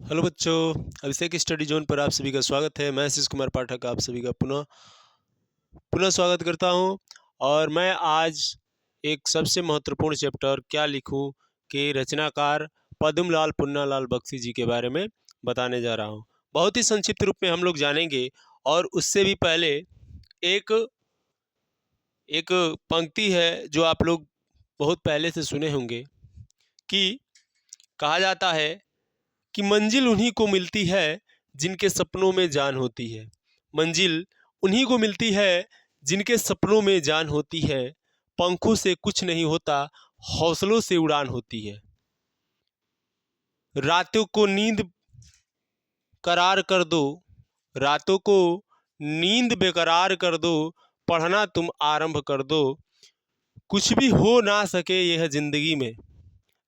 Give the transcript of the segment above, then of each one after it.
Hello बच्चों, अभिषेक study zone पर आप सभी का स्वागत है। मैं आशीष कुमार पाठक आप सभी का पुनः पुनः स्वागत करता हूं। और मैं आज एक सबसे महत्वपूर्ण चैप्टर क्या लिखूं के रचनाकार पद्मलाल पुन्नालाल बख्शी जी के बारे में बताने जा रहा हूं। बहुत ही संक्षिप्त रूप में हम लोग जानेंगे। और उससे भी पहले एक एक पंक्ति है जो आप लोग बहुत पहले से सुने होंगे कि कहा जाता है कि मंजिल उन्हीं को मिलती है जिनके सपनों में जान होती है। मंजिल उन्हीं को मिलती है जिनके सपनों में जान होती है। पंखों से कुछ नहीं होता, हौसलों से उड़ान होती है। रातों को नींद करार कर दो, रातों को नींद बेकरार कर दो, पढ़ना तुम आरंभ कर दो। कुछ भी हो ना सके यह जिंदगी में,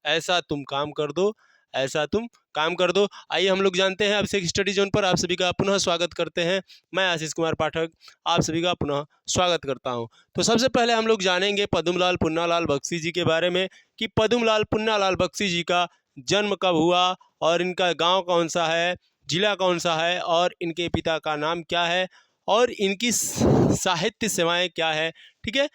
ऐसा तुम काम कर दो, ऐसा तुम काम कर दो। आइए हम लोग जानते हैं। अभिषेक स्टडी जोन पर आप सभी का पुनः स्वागत करते हैं। मैं आशीष कुमार पाठक आप सभी का पुनः स्वागत करता हूं। तो सबसे पहले हम लोग जानेंगे पद्मलाल पुन्नालाल बख्शी जी के बारे में कि पद्मलाल पुन्नालाल बख्शी जी का जन्म कब हुआ और इनका गांव कौन सा है, जिला कौन सा है और इनके पिता का नाम क्या है और इनकी साहित्य सेवाएं क्या है। ठीक है,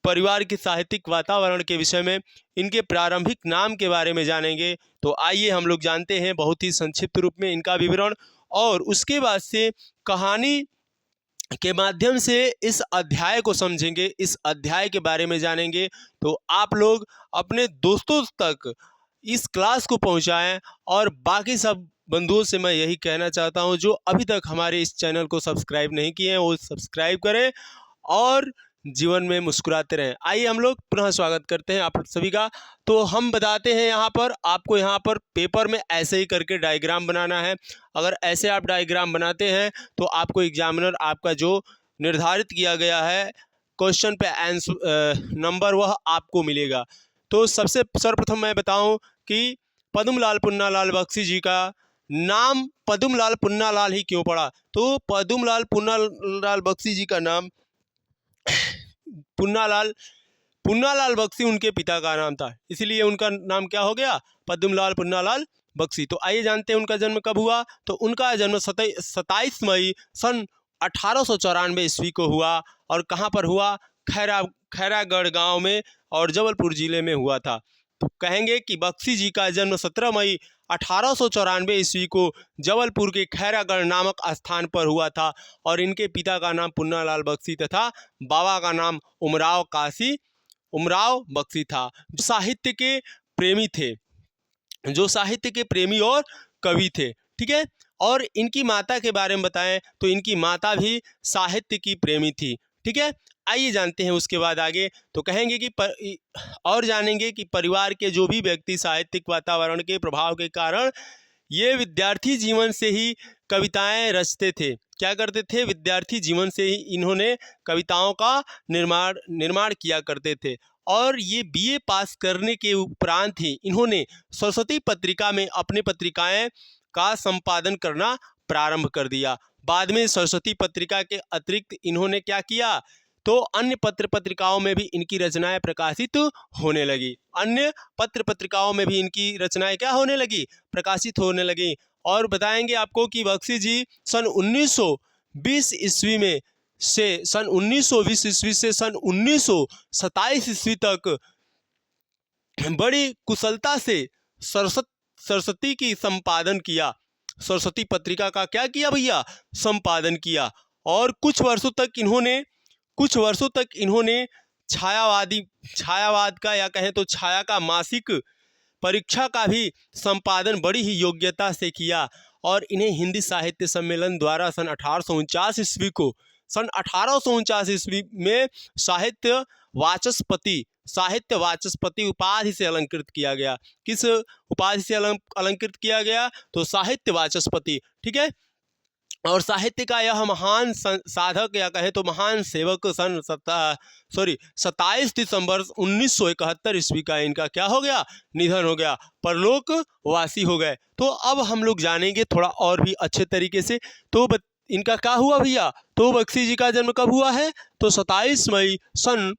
परिवार के साहित्यिक वातावरण के विषय में, इनके प्रारंभिक नाम के बारे में जानेंगे। तो आइए हम लोग जानते हैं बहुत ही संक्षिप्त रूप में इनका विवरण, और उसके बाद से कहानी के माध्यम से इस अध्याय को समझेंगे, इस अध्याय के बारे में जानेंगे। तो आप लोग अपने दोस्तों तक इस क्लास को पहुंचाएं और बाकी सब बंधुओं से मैं यही कहना चाहता हूं जो अभी तक हमारे इस चैनल को सब्सक्राइब नहीं किए हैं वो सब्सक्राइब करें और जीवन में मुस्कुराते रहें। आइए हम लोग पुनः स्वागत करते हैं आप सभी का। तो हम बताते हैं यहाँ पर आपको, यहाँ पर पेपर में ऐसे ही करके डायग्राम बनाना है। अगर ऐसे आप डायग्राम बनाते हैं तो आपको एग्जामिनर आपका जो निर्धारित किया गया है क्वेश्चन पे आंसर नंबर वह आपको मिलेगा। तो सबसे सर्वप्रथम मैं बताऊं कि पद्मलाल पुन्नालाल बख्शी जी का नाम पद्मलाल पुन्नालाल ही क्यों पड़ा। तो पद्मलाल पुन्नालाल बख्शी जी का नाम पुन्नालाल पुन्नालाल बख्शी उनके पिता का नाम था, इसलिए उनका नाम क्या हो गया, पद्मलाल पुन्नालाल बख्शी। तो आइए जानते हैं उनका जन्म कब हुआ। तो उनका जन्म 27 मई सन 1894 ईस्वी को हुआ। और कहाँ पर हुआ, खैरागढ़ गांव में और जबलपुर जिले में हुआ था। तो कहेंगे कि बख्शी जी का जन्म 17 मई 1894 ईस्वी को जबलपुर के खैरागढ़ नामक स्थान पर हुआ था। और इनके पिता का नाम पुन्नालाल बख्शी तथा बाबा का नाम उमराव बख्शी था। जो साहित्य के प्रेमी थे, जो साहित्य के प्रेमी और कवि थे। ठीक है, और इनकी माता के बारे में बताएं तो इनकी माता भी साहित्य की प्रेमी थी। ठीक है, आइए जानते हैं उसके बाद आगे। तो कहेंगे कि और जानेंगे कि परिवार के जो भी व्यक्ति साहित्यिक वातावरण के प्रभाव के कारण ये विद्यार्थी जीवन से ही कविताएं रचते थे। क्या करते थे, विद्यार्थी जीवन से ही इन्होंने कविताओं का निर्माण किया करते थे। और ये बीए पास करने के उपरांत ही इन्होंने सरस्वती पत्रिका में अपने पत्रिकाएं का संपादन करना प्रारंभ कर दिया। बाद में सरस्वती पत्रिका के अतिरिक्त इन्होंने क्या किया, तो अन्य पत्र पत्रिकाओं में भी इनकी रचनाएं प्रकाशित होने लगी। अन्य पत्र पत्रिकाओं में भी इनकी रचनाएं क्या होने लगी, प्रकाशित होने लगी। और बताएंगे आपको कि बख्शी जी सन 1920 ईस्वी में से सन 1920 ईस्वी से सन 1927 ईस्वी तक बड़ी कुशलता से सरस्वती की संपादन किया। सरस्वती पत्रिका का क्या किया भैया, संपादन किया। और कुछ वर्षों तक इन्होंने छायावाद का या कहें तो छाया का मासिक परीक्षा का भी संपादन बड़ी ही योग्यता से किया। और इन्हें हिंदी साहित्य सम्मेलन द्वारा सन 1849 ईस्वी में साहित्य वाचस्पति उपाधि से अलंकृत किया गया। किस उपाधि से अलंकृत किया गया, तो साहित्य वाचस्पति। ठीक है, और साहित्य का यह महान साधक या कहे तो महान सेवक सन 27 दिसंबर 1971 ईस्वी का इनका क्या हो गया, निधन हो गया, परलोकवासी हो गए। तो अब हम लोग जानेंगे थोड़ा और भी अच्छे तरीके से। तो इनका क्या हुआ भैया, तो बख्शी जी का जन्म कब हुआ है, तो 27 मई सन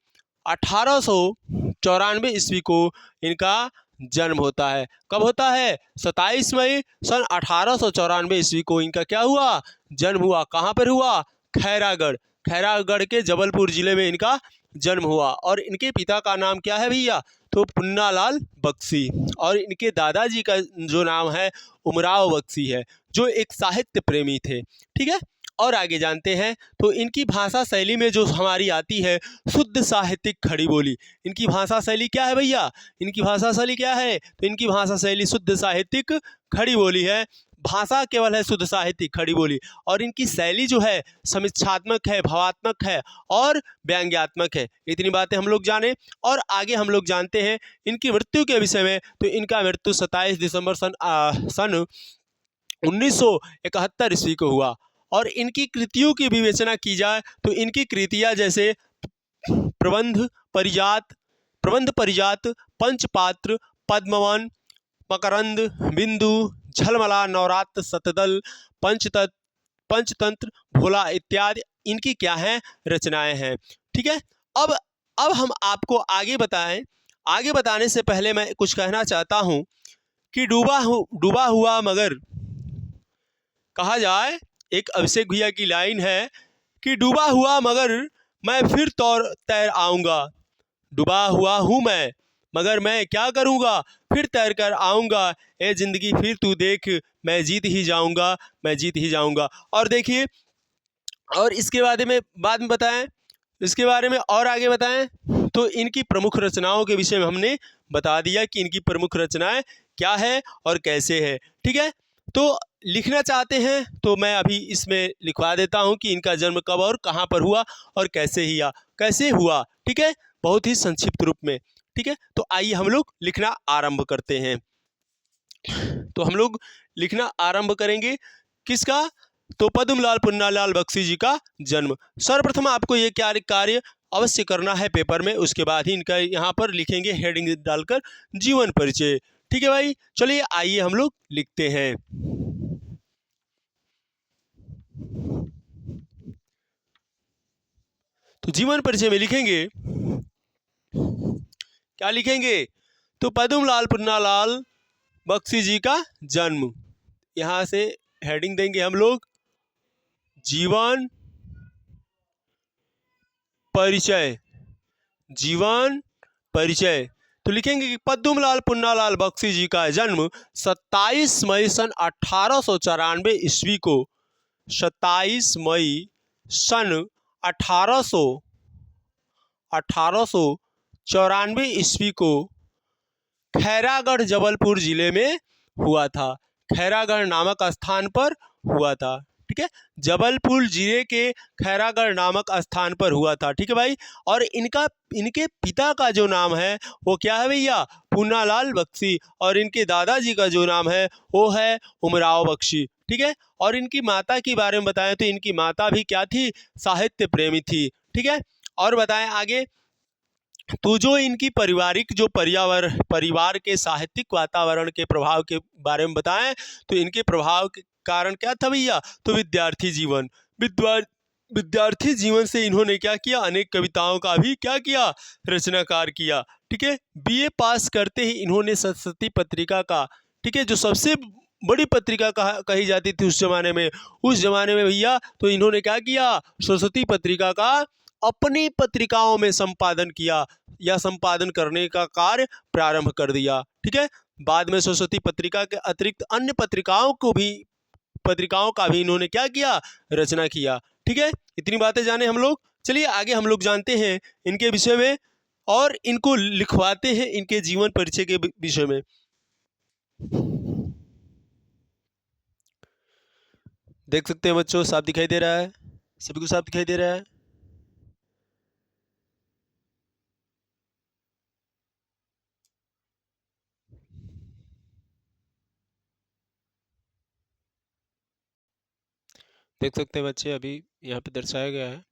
1894 ईस्वी को इनका जन्म होता है। कब होता है? 27 मई सन 1894 ईस्वी को इनका क्या हुआ? जन्म हुआ। कहाँ पर हुआ? खैरागढ़। खैरागढ़ के जबलपुर जिले में इनका जन्म हुआ। और इनके पिता का नाम क्या है भैया? तो पुन्नालाल बख्शी। और इनके दादाजी का जो नाम है उमराव बख्शी है, जो एक साहित्य प्रेमी थे। ठीक है, और आगे जानते हैं। तो इनकी भाषा शैली में जो हमारी आती है शुद्ध साहित्यिक खड़ी बोली। इनकी भाषा शैली क्या है भैया? इनकी भाषा शैली क्या है? तो इनकी भाषा शैली शुद्ध साहित्यिक खड़ी बोली है। भाषा केवल है शुद्ध साहित्यिक खड़ी बोली। और इनकी शैली जो है समीक्षात्मक है, भावात्मक है और व्यंग्यात्मक है। इतनी बातें हम लोग जाने। और आगे हम लोग जानते हैं इनकी मृत्यु के विषय में। तो इनका मृत्यु 27 दिसंबर सन 1971 ईस्वी को हुआ। और इनकी कृतियों की विवेचना की जाए तो इनकी कृतियाँ जैसे प्रबंध परिजात, पंचपात्र, पद्मवन, मकरंद, बिंदु, झलमला, नवरात्र, शतदल, पंचतंत्र, भोला इत्यादि इनकी क्या हैं? रचनाएं हैं। ठीक है, अब हम आपको आगे बताएं। आगे बताने से पहले मैं कुछ कहना चाहता हूं कि डूबा हुआ मगर कहा जाए, एक अभिषेक भैया की लाइन है कि डूबा हुआ मगर मैं फिर तैर आऊँगा। डूबा हुआ हूँ मैं मगर मैं क्या करूँगा? फिर तैर कर आऊँगा। ए ज़िंदगी फिर तू देख, मैं जीत ही जाऊँगा, मैं जीत ही जाऊँगा। और देखिए, और इसके बारे में बाद में बताएं, इसके बारे में और आगे बताएं। तो इनकी प्रमुख रचनाओं के विषय में हमने बता दिया कि इनकी प्रमुख रचनाएं क्या है और कैसे है। ठीक है, तो लिखना चाहते हैं तो मैं अभी इसमें लिखवा देता हूं कि इनका जन्म कब और कहां पर हुआ और कैसे हुआ। ठीक है, बहुत ही संक्षिप्त रूप में। ठीक है, तो आइए हम लोग लिखना आरंभ करते हैं। तो हम लोग लिखना आरंभ करेंगे किसका? तो पद्मलाल पुन्नालाल बख्शी जी का जन्म। सर्वप्रथम आपको ये क्या कार्य अवश्य करना है पेपर में, उसके बाद ही इनका यहाँ पर लिखेंगे हेडिंग डालकर जीवन परिचय। ठीक है भाई, चलिए आइए हम लोग लिखते हैं। तो जीवन परिचय में लिखेंगे, क्या लिखेंगे? तो पद्मलाल पुन्नालाल बख्शी जी का जन्म। यहाँ से हेडिंग देंगे हम लोग जीवन परिचय। जीवन परिचय तो लिखेंगे कि पद्मलाल पुन्नालाल बख्शी जी का जन्म 27 मई सन 1894 ईस्वी को 27 मई सन 1894 ईस्वी को खैरागढ़ जबलपुर जिले में हुआ था। खैरागढ़ नामक स्थान पर हुआ था। ठीक है, जबलपुर जिले के खैरागढ़ नामक स्थान पर हुआ था। ठीक है भाई, और इनके पिता का जो नाम है वो क्या है भैया? पुन्नालाल बख्शी। और इनके दादाजी का जो नाम है वो है उमराव बख्शी। ठीक है, और इनकी माता के बारे में बताएं तो इनकी माता भी क्या थी? साहित्य प्रेमी थी। ठीक है, और बताएं आगे। तो जो इनकी पारिवारिक जो परिवार के साहित्यिक वातावरण के प्रभाव के बारे में बताएं तो इनके प्रभाव के कारण क्या था भैया? तो विद्यार्थी जीवन से इन्होंने क्या किया? अनेक कविताओं का भी क्या किया? रचनाकार किया। ठीक है, बीए पास करते ही इन्होंने सरस्वती पत्रिका का, ठीक है, जो सबसे बड़ी पत्रिका कही जाती थी उस जमाने में भैया, तो इन्होंने क्या किया? सरस्वती पत्रिका का अपनी पत्रिकाओं में संपादन किया या संपादन करने का कार्य प्रारंभ कर दिया। ठीक है, बाद में सरस्वती पत्रिका के अतिरिक्त अन्य पत्रिकाओं का भी इन्होंने क्या किया? रचना किया। ठीक है, इतनी बातें जाने हम लोग। चलिए आगे हम लोग जानते हैं इनके विषय में और इनको लिखवाते हैं इनके जीवन परिचय के विषय में। देख सकते हैं बच्चों, साफ दिखाई दे रहा है? सभी को साफ दिखाई दे रहा है? देख सकते हैं बच्चे, अभी यहाँ पे दर्शाया गया है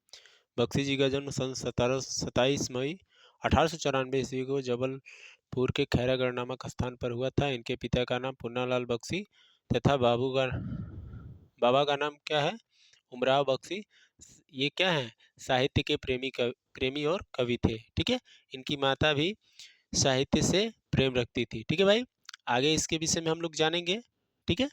बख्शी जी का जन्म सन 27 मई 1894 ईस्वी को जबलपुर के खैरागढ़ नामक स्थान पर हुआ था। इनके पिता का नाम पुन्नालाल बख्शी तथा बाबा का नाम क्या है? उमराव बख्शी। ये क्या है? साहित्य के प्रेमी और कवि थे। ठीक है, इनकी माता भी साहित्य से प्रेम रखती थी। ठीक है भाई, आगे इसके विषय में हम लोग जानेंगे। ठीक है,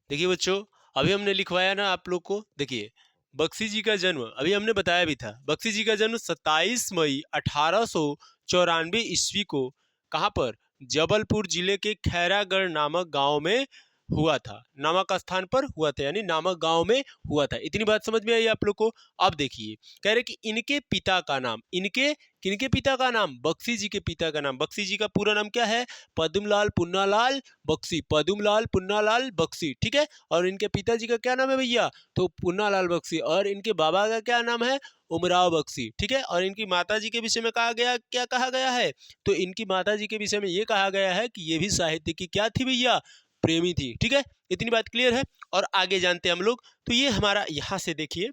देखिए बच्चों, अभी हमने लिखवाया ना आप लोग को। देखिए, बख्शी जी का जन्म अभी हमने बताया भी था। बख्शी जी का जन्म 27 मई 1894 ईस्वी को कहाँ पर, जबलपुर जिले के खैरागढ़ नामक गांव में हुआ था। नामक स्थान पर हुआ था, यानी नामक गांव में हुआ था। इतनी बात समझ में आई आप लोग को। अब देखिए, कह रहे कि इनके पिता का नाम, इनके किनके पिता का नाम, बख्शी जी के पिता का नाम। बख्शी जी का पूरा नाम क्या है, पद्मलाल पुन्नालाल बख्शी, पद्मलाल पुन्नालाल बख्शी। ठीक है, और इनके पिताजी का क्या नाम है भैया, तो पुन्नालाल बख्शी। और इनके बाबा का क्या नाम है, उमराव बख्शी। ठीक है, और इनकी माताजी के विषय में कहा गया, क्या कहा गया है, तो इनकी माताजी के विषय में ये कहा गया है कि ये भी साहित्य की क्या थी भैया, प्रेमी थी। ठीक है, इतनी बात क्लियर है। और आगे जानते हैं हम लोग। तो ये हमारा यहाँ से देखिए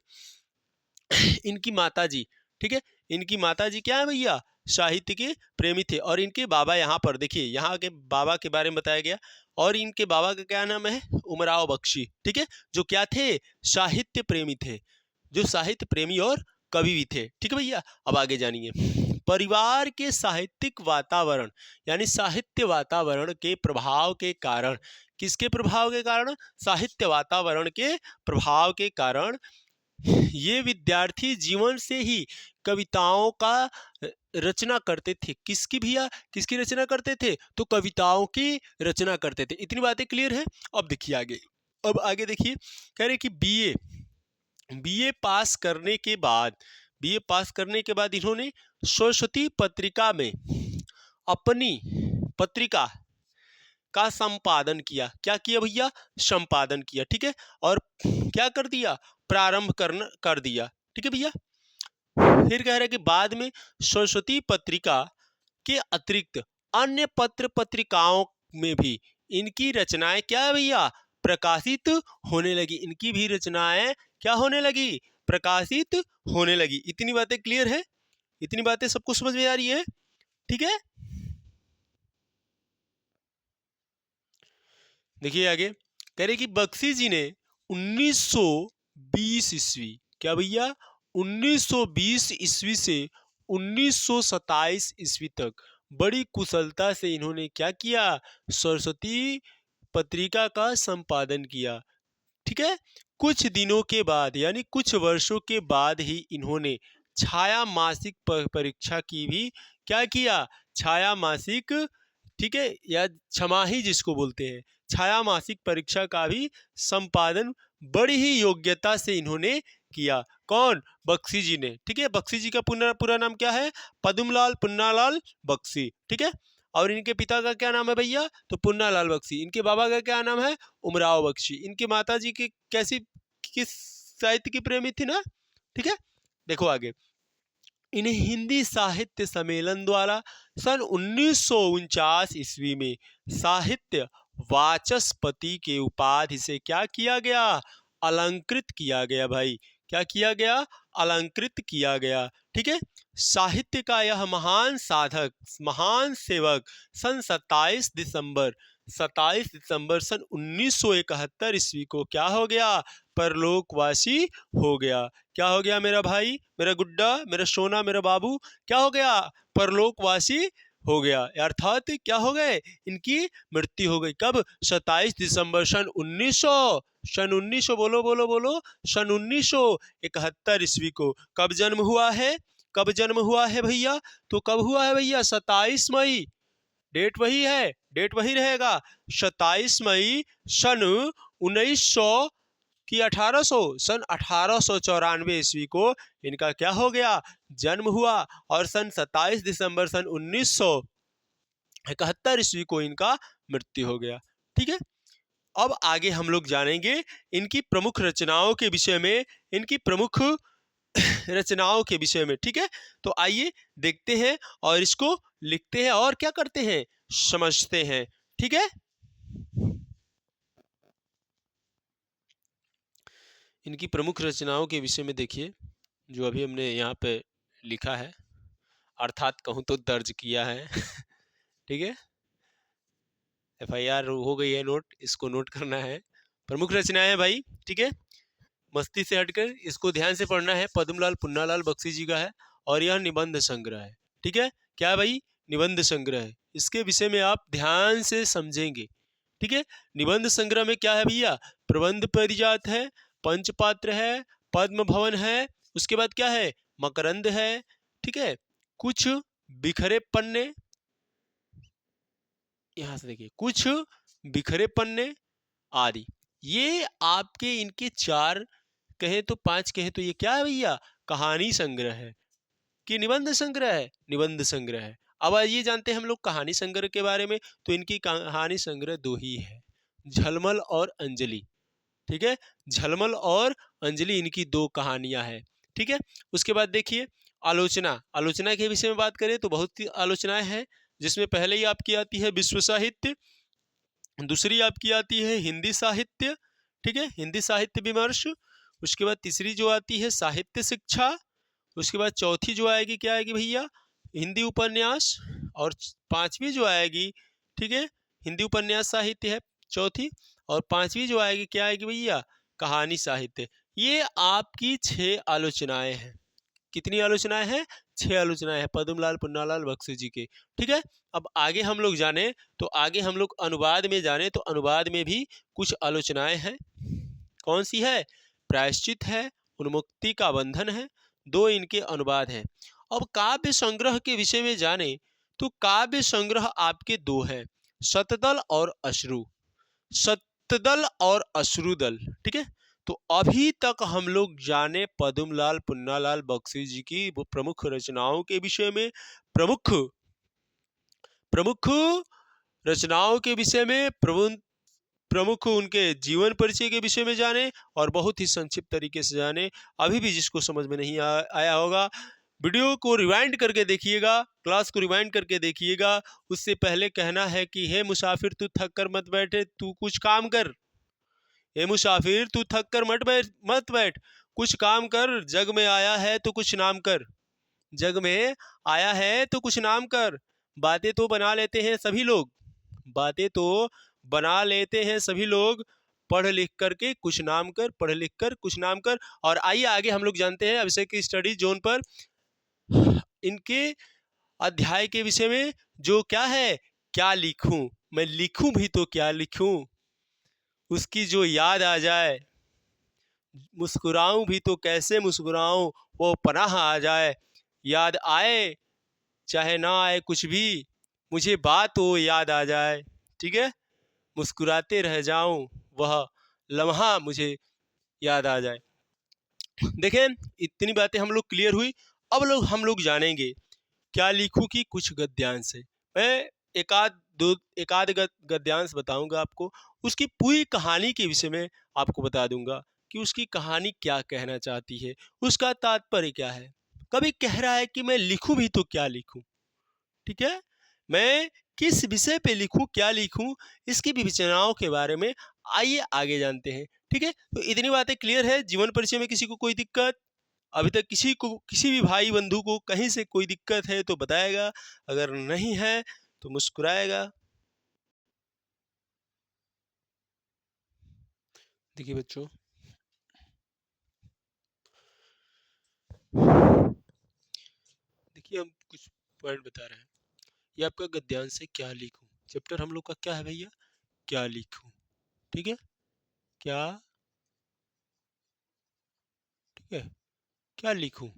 इनकी माताजी, ठीक है, इनकी माताजी क्या है भैया, साहित्य के प्रेमी थे। और इनके बाबा यहाँ पर देखिए, यहाँ के बाबा के बारे में बताया गया। और इनके बाबा का क्या नाम है, उमराव बख्शी। ठीक है, जो क्या थे, साहित्य प्रेमी थे, जो साहित्य प्रेमी और कवि भी थे। ठीक है भैया, अब आगे जानिए। परिवार के साहित्यिक वातावरण, यानी साहित्य वातावरण के प्रभाव के कारण, किसके प्रभाव के कारण, साहित्य वातावरण के प्रभाव के कारण ये विद्यार्थी जीवन से ही कविताओं का रचना करते थे। किसकी भैया, किसकी रचना करते थे, तो कविताओं की रचना करते थे। इतनी बातें क्लियर है। अब देखिए आगे, अब आगे देखिए, कह रहे कि बीए पास करने के बाद, बीए पास करने के बाद इन्होंने सरस्वती पत्रिका में अपनी पत्रिका का संपादन किया। क्या किया भैया, संपादन किया। ठीक है, और क्या कर दिया, प्रारंभ करना कर दिया। ठीक है भैया, फिर कह रहे हैं कि बाद में सरस्वती पत्रिका के अतिरिक्त अन्य पत्र पत्रिकाओं में भी इनकी रचनाएं क्या है भैया, प्रकाशित होने लगी। इनकी भी रचनाएं क्या होने लगी, प्रकाशित होने लगी। इतनी बातें क्लियर है, इतनी बातें सबको समझ में आ रही है। ठीक है, देखिए आगे, कह रहे कि बख्शी जी ने 1920 ईस्वी, क्या भैया, 1920 ईस्वी से 1927 ईस्वी तक बड़ी कुशलता से इन्होंने क्या किया, सरस्वती पत्रिका का संपादन किया। ठीक है, कुछ दिनों के बाद, यानी कुछ वर्षों के बाद ही इन्होंने छाया मासिक परीक्षा की भी क्या किया, छाया मासिक, ठीक है, या छमाही जिसको बोलते हैं, छाया मासिक परीक्षा का भी संपादन बड़ी ही योग्यता से इन्होंने किया। कौन, बख्शी जी ने। ठीक है, बख्शी जी का पूरा नाम क्या है, पद्मलाल पुन्नालाल बख्शी। ठीक है, और इनके पिता का क्या नाम है भैया, तो पुन्नालाल बख्शी। इनके बाबा का क्या नाम है, उमराव बख्शी। इनके माता जी की कैसी, किस साहित्य की प्रेमी थी ना। ठीक है, देखो आगे, इन्हें हिंदी साहित्य सम्मेलन द्वारा सन 1949 ईस्वी में साहित्य वाचस्पति के उपाधि से क्या किया गया, अलंकृत किया गया भाई। क्या किया गया, अलंकृत किया गया। ठीक है, साहित्य का यह महान साधक, महान सेवक सन 27 दिसंबर सन 1971 ईस्वी को क्या हो गया, परलोकवासी हो गया। क्या हो गया मेरा भाई, मेरा गुड्डा, मेरा सोना, मेरा बाबू, क्या हो गया, परलोकवासी हो गया। अर्थात क्या हो गए, इनकी मृत्यु हो गई। कब, 27 दिसंबर सन 1900 बोलो बोलो बोलो, सन 1971 ईस्वी को। कब जन्म हुआ है, कब जन्म हुआ है भैया, तो कब हुआ है भैया, 27 मई। डेट वही है, डेट वही रहेगा, 27 मई सन 1900 कि 1800, सन 1894 ईस्वी को इनका क्या हो गया, जन्म हुआ। और सन 27 दिसंबर सन 1971 ईस्वी को इनका मृत्यु हो गया। ठीक है, अब आगे हम लोग जानेंगे इनकी प्रमुख रचनाओं के विषय में, इनकी प्रमुख रचनाओं के विषय में। ठीक है, तो आइए देखते हैं और इसको लिखते हैं और क्या करते हैं, समझते हैं। ठीक है, इनकी प्रमुख रचनाओं के विषय में देखिए, जो अभी हमने यहाँ पे लिखा है, अर्थात कहूँ तो दर्ज किया है। ठीक है, FIR हो गई है नोट, इसको नोट करना है। प्रमुख रचनाएं भाई, ठीक है, मस्ती से हटकर इसको ध्यान से पढ़ना है। पद्मलाल पुन्नालाल बख्शी जी का है और यह निबंध संग्रह है। ठीक है, क्या है भाई, निबंध संग्रह है, इसके विषय में आप ध्यान से समझेंगे। ठीक है, निबंध संग्रह में क्या है भैया, प्रबंध परिजात है, पंचपात्र है, पद्म भवन है, उसके बाद क्या है, मकरंद है। ठीक है, कुछ बिखरे पन्ने, यहां से देखिए, कुछ बिखरे पन्ने आदि, ये आपके इनके चार कहे तो पांच कहे तो ये क्या है भैया, कहानी संग्रह है कि निबंध संग्रह है, निबंध संग्रह है। अब ये जानते हैं हम लोग कहानी संग्रह के बारे में, तो इनकी कहानी संग्रह दो ही है, झलमल और अंजलि। ठीक है, झलमल और अंजलि इनकी दो कहानियां हैं। ठीक है, उसके बाद देखिए आलोचना, आलोचना के विषय में बात करें तो बहुत सी आलोचनाएं हैं, जिसमें पहले ही आपकी आती है विश्व साहित्य, दूसरी आपकी आती है हिंदी साहित्य। ठीक है, हिंदी साहित्य विमर्श, उसके बाद तीसरी जो आती है साहित्य शिक्षा, उसके बाद चौथी जो आएगी क्या आएगी भैया, हिंदी उपन्यास, और पांचवी जो आएगी, ठीक है, हिंदी उपन्यास साहित्य है चौथी, और पांचवी जो आएगी क्या आएगी भैया, कहानी साहित्य। ये आपकी 6 आलोचनाएं हैं। कितनी आलोचनाएं हैं, 6 आलोचनाएं हैं पद्मलाल पुन्नालाल बख्शी जी के। ठीक है, अब आगे हम लोग जाने तो आगे हम लोग अनुवाद में जाने तो अनुवाद में भी कुछ आलोचनाएं हैं। कौन सी है, प्रायश्चित है, उन्मुक्ति का बंधन है, 2 इनके अनुवाद हैं। अब काव्य संग्रह के विषय में जाने तो काव्य संग्रह आपके 2 हैं, शतदल और अश्रु, शतदल और अश्रुदल। ठीक है, तो अभी तक हम लोग जाने पद्मलाल पुन्नालाल बख्शी जी की वो प्रमुख रचनाओं के विषय में, प्रमुख प्रमुख रचनाओं के विषय में, प्रमुख उनके जीवन परिचय के विषय में जाने, और बहुत ही संक्षिप्त तरीके से जाने। अभी भी जिसको समझ में नहीं आया होगा, वीडियो को रिवाइंड करके देखिएगा, क्लास को रिवाइंड करके देखिएगा। उससे पहले कहना है कि हे मुसाफिर तू थक कर मत बैठे, तू कुछ काम कर। हे मुसाफिर तू थक कर मत बैठ, कुछ काम कर। जग में आया है तो कुछ नाम कर, जग में आया है तो कुछ नाम कर। बातें तो बना लेते हैं सभी लोग, बातें तो बना लेते हैं सभी लोग, पढ़ लिख करके कुछ नाम कर, पढ़ लिख कर कुछ नाम कर। और आइए आगे हम लोग जानते हैं अभिषेक की स्टडी जोन पर इनके अध्याय के विषय में, जो क्या है, क्या लिखूं, मैं लिखूं भी तो क्या लिखूं, उसकी जो याद आ जाए, मुस्कुराऊं भी तो कैसे मुस्कुराऊं, वो पनाह आ जाए। याद आए चाहे ना आए कुछ भी, मुझे बात वो याद आ जाए। ठीक है, मुस्कुराते रह जाऊं, वह लम्हा मुझे याद आ जाए। देखें, इतनी बातें हम लोग क्लियर हुई। अब हम लोग जानेंगे क्या लिखूं की कुछ गद्यांश है। मैं एकाध गद्यांश बताऊंगा आपको, उसकी पूरी कहानी के विषय में आपको बता दूंगा कि उसकी कहानी क्या कहना चाहती है, उसका तात्पर्य क्या है। कभी कह रहा है कि मैं लिखूं भी तो क्या लिखूं, ठीक है, मैं किस विषय पे लिखूं, क्या लिखूं, इसकी विवेचनाओं के बारे में आइए आगे जानते हैं। ठीक है, तो इतनी बातें क्लियर है। जीवन परिचय में किसी को कोई दिक्कत, अभी तक किसी भी भाई बंधु को कहीं से कोई दिक्कत है तो बताएगा, अगर नहीं है तो मुस्कुराएगा। देखिए बच्चों, देखिए हम कुछ पॉइंट बता रहे हैं। ये आपका गद्यांश है, क्या लिखूं। चैप्टर हम लोग का क्या है भैया, क्या लिखूं। ठीक है, क्या, ठीक है, क्या लिखूं,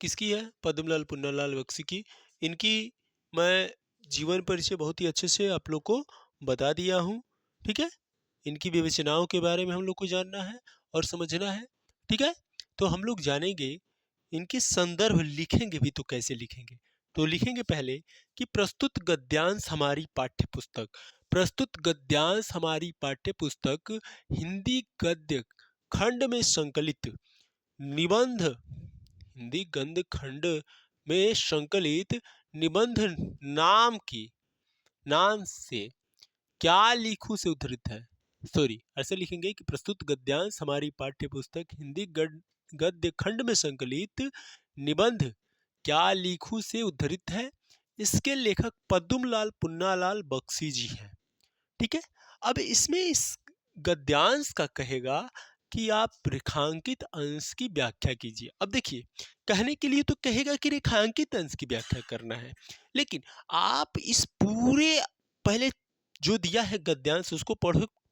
किसकी है, पद्मलाल पुन्नालाल बख्शी की। इनकी मैं जीवन परिचय बहुत ही अच्छे से आप लोग को बता दिया हूँ। ठीक है, इनकी विवेचनाओं के बारे में हम लोग को जानना है और समझना है। ठीक है, तो हम लोग जानेंगे इनके संदर्भ, लिखेंगे भी तो कैसे लिखेंगे। तो लिखेंगे पहले कि प्रस्तुत गद्यांश हमारी पाठ्य पुस्तक, प्रस्तुत गद्यांश हमारी पाठ्य पुस्तक हिंदी गद्य खंड में संकलित निबंध, हिंदी गद्य खंड में संकलित निबंध नाम से क्या लिखूं से उद्धृत है। सॉरी, ऐसे लिखेंगे कि प्रस्तुत गद्यांश हमारी पाठ्य पुस्तक हिंदी गद्य खंड में संकलित निबंध क्या लिखूं से उद्धृत है। इसके लेखक पद्मलाल पुन्नालाल बख्शी जी हैं। ठीक है, अब इसमें इस गद्यांश का कहेगा कि आप रेखांकित अंश की व्याख्या कीजिए। अब देखिए, कहने के लिए तो कहेगा कि रेखांकित अंश की व्याख्या करना है, लेकिन आप इस पूरे पहले जो दिया है गद्यांश उसको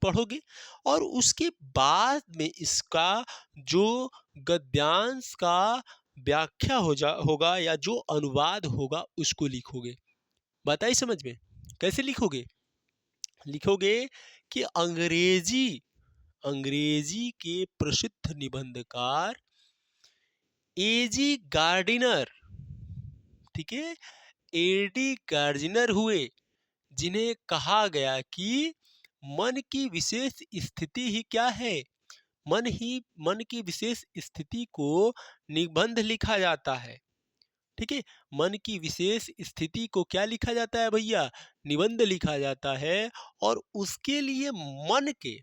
पढ़ोगे और उसके बाद में इसका जो गद्यांश का व्याख्या होगा या जो अनुवाद होगा उसको लिखोगे। बताइए समझ में कैसे लिखोगे? लिखोगे कि अंग्रेजी के प्रसिद्ध निबंधकार एजी गार्डिनर, ठीक है, एडी गार्डिनर हुए, जिन्हें कहा गया कि मन की विशेष स्थिति ही क्या है, मन की विशेष स्थिति को निबंध लिखा जाता है। ठीक है, मन की विशेष स्थिति को क्या लिखा जाता है भैया? निबंध लिखा जाता है। और उसके लिए अपने